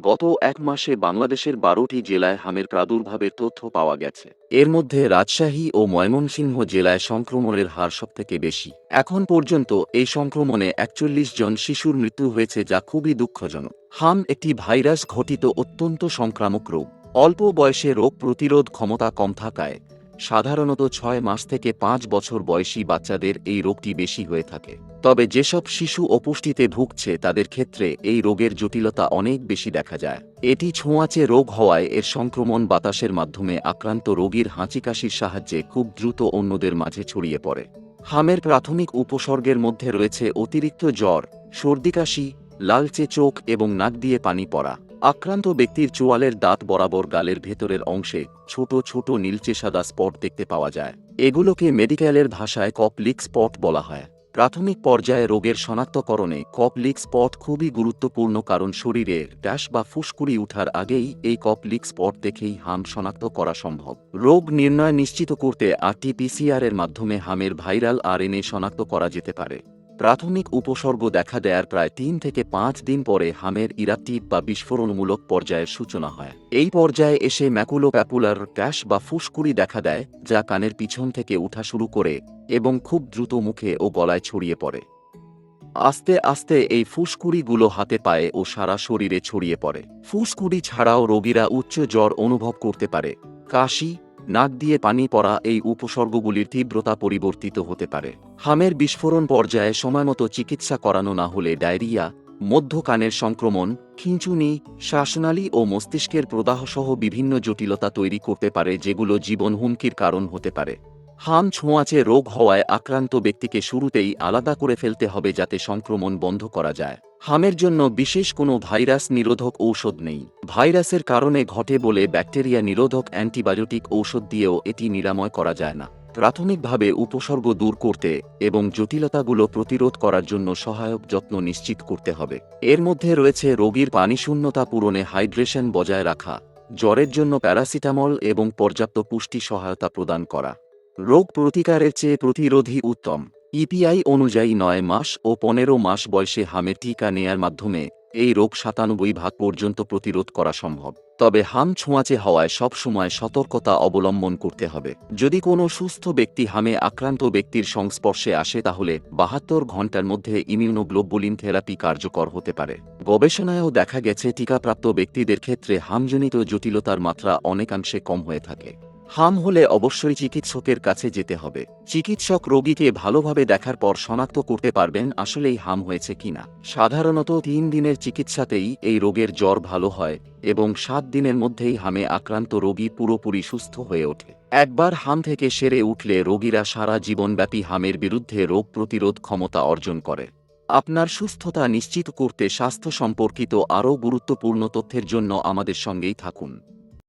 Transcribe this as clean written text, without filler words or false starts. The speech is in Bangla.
গত এক মাসে বাংলাদেশের ১২টি জেলায় হামের প্রাদুর্ভাবের তথ্য পাওয়া গেছে। এর মধ্যে রাজশাহী ও ময়মনসিংহ জেলায় সংক্রমণের হার সবথেকে বেশি। এখন পর্যন্ত এই সংক্রমণে ৪১ জন শিশুর মৃত্যু হয়েছে, যা খুবই দুঃখজনক। হাম একটি ভাইরাস ঘটিত অত্যন্ত সংক্রামক রোগ। অল্প বয়সে রোগ প্রতিরোধ ক্ষমতা কম থাকায় সাধারণত ৬ মাস থেকে ৫ বছর বয়সী বাচ্চাদের এই রোগটি বেশি হয়ে থাকে। তবে যেসব শিশু অপুষ্টিতে ভুগছে তাদের ক্ষেত্রে এই রোগের জটিলতা অনেক বেশি দেখা যায়। এটি ছোঁয়াচে রোগ হওয়ায় এর সংক্রমণ বাতাসের মাধ্যমে আক্রান্ত রোগীর হাঁচিকাশির সাহায্যে খুব দ্রুত অন্যদের মাঝে ছড়িয়ে পড়ে। হামের প্রাথমিক উপসর্গের মধ্যে রয়েছে অতিরিক্ত জ্বর, সর্দিকাশি, লালচে চোখ এবং নাক দিয়ে পানি পড়া। আক্রান্ত ব্যক্তির চোয়ালের দাঁত বরাবর গালের ভেতরের অংশে ছোট ছোট নীলচে সাদা স্পট দেখতে পাওয়া যায়। এগুলোকে মেডিকেলের ভাষায় কপ লিক স্পট বলা হয়। প্রাথমিক পর্যায়ে রোগের শনাক্তকরণে কপ লিক স্পট খুবই গুরুত্বপূর্ণ, কারণ শরীরে ড্যাশ বা ফুসকুড়ি ওঠার আগেই এই কপ লিক স্পট দেখেই হাম শনাক্ত করা সম্ভব। রোগ নির্ণয় নিশ্চিত করতে RT-PCR এর মাধ্যমে হামের ভাইরাল RNA শনাক্ত করা যেতে পারে। প্রাথমিক উপসর্গ দেখা দেয়ার প্রায় ৩ থেকে ৫ দিন পরে হামের ইরাপটিভ বা বিস্ফোরণমূলক পর্যায়ের সূচনা হয়। এই পর্যায়ে এসে ম্যাকুলোপ্যাপুলার ড্যাশ বা ফুসকুড়ি দেখা দেয়, যা কানের পিছন থেকে উঠা শুরু করে এবং খুব দ্রুত মুখে ও গলায় ছড়িয়ে পড়ে। আস্তে আস্তে এই ফুসকুড়িগুলো হাতে পায়ে ও সারা শরীরে ছড়িয়ে পড়ে। ফুসকুড়ি ছাড়াও রোগীরা উচ্চ জ্বর অনুভব করতে পারে। কাশি, নাক দিয়ে পানি পড়া এই উপসর্গগুলির তীব্রতা পরিবর্তিত হতে পারে। হামের বিস্ফোরণ পর্যায়ে সময়মতো চিকিৎসা করানো না হলে ডায়রিয়া, মধ্য কানের সংক্রমণ, খিঁচুনি, শ্বাসনালী ও মস্তিষ্কের প্রদাহসহ বিভিন্ন জটিলতা তৈরি করতে পারে, যেগুলো জীবন হুমকির কারণ হতে পারে। হাম ছোঁয়াচে রোগ হওয়ায় আক্রান্ত ব্যক্তিকে শুরুতেই আলাদা করে ফেলতে হবে, যাতে সংক্রমণ বন্ধ করা যায়। হামের জন্য বিশেষ কোনো ভাইরাস নিরোধক ঔষধ নেই। ভাইরাসের কারণে ঘটে বলে ব্যাকটেরিয়া নিরোধক অ্যান্টিবায়োটিক ঔষধ দিয়েও এটি নিরাময় করা যায় না। প্রাথমিকভাবে উপসর্গ দূর করতে এবং জটিলতাগুলো প্রতিরোধ করার জন্য সহায়ক যত্ন নিশ্চিত করতে হবে। এর মধ্যে রয়েছে রোগীর পানিশূন্যতা পূরণে হাইড্রেশন বজায় রাখা, জ্বরের জন্য প্যারাসিটামল এবং পর্যাপ্ত পুষ্টি সহায়তা প্রদান করা। রোগ প্রতিকারের চেয়ে প্রতিরোধী উত্তম। ইপিআই অনুযায়ী ৯ মাস ও ১৫ মাস বয়সে হামের টিকা নেয়ার মাধ্যমে এই রোগ ৯৭% পর্যন্ত প্রতিরোধ করা সম্ভব। তবে হাম ছোঁয়াচে হওয়ায় সবসময় সতর্কতা অবলম্বন করতে হবে। যদি কোনো সুস্থ ব্যক্তি হামে আক্রান্ত ব্যক্তির সংস্পর্শে আসে, তাহলে ৭২ ঘণ্টার মধ্যে ইমিউনোগ্লোবুলিন থেরাপি কার্যকর হতে পারে। গবেষণায়ও দেখা গেছে টিকাপ্রাপ্ত ব্যক্তিদের ক্ষেত্রে হামজনিত জটিলতার মাত্রা অনেকাংশে কম হয়ে থাকে। হাম হলে অবশ্যই চিকিৎসকের কাছে যেতে হবে। চিকিৎসক রোগীকে ভালোভাবে দেখার পর শনাক্ত করতে পারবেন আসলেই হাম হয়েছে কিনা। সাধারণত ৩ দিনের চিকিৎসাতেই এই রোগের জ্বর ভালো হয় এবং ৭ দিনের মধ্যেই হামে আক্রান্ত রোগী পুরোপুরি সুস্থ হয়ে ওঠে। একবার হাম থেকে সেরে উঠলে রোগীরা সারা জীবনব্যাপী হামের বিরুদ্ধে রোগ প্রতিরোধ ক্ষমতা অর্জন করে। আপনার সুস্থতা নিশ্চিত করতে স্বাস্থ্য সম্পর্কিত আরও গুরুত্বপূর্ণ তথ্যের জন্য আমাদের সঙ্গেই থাকুন।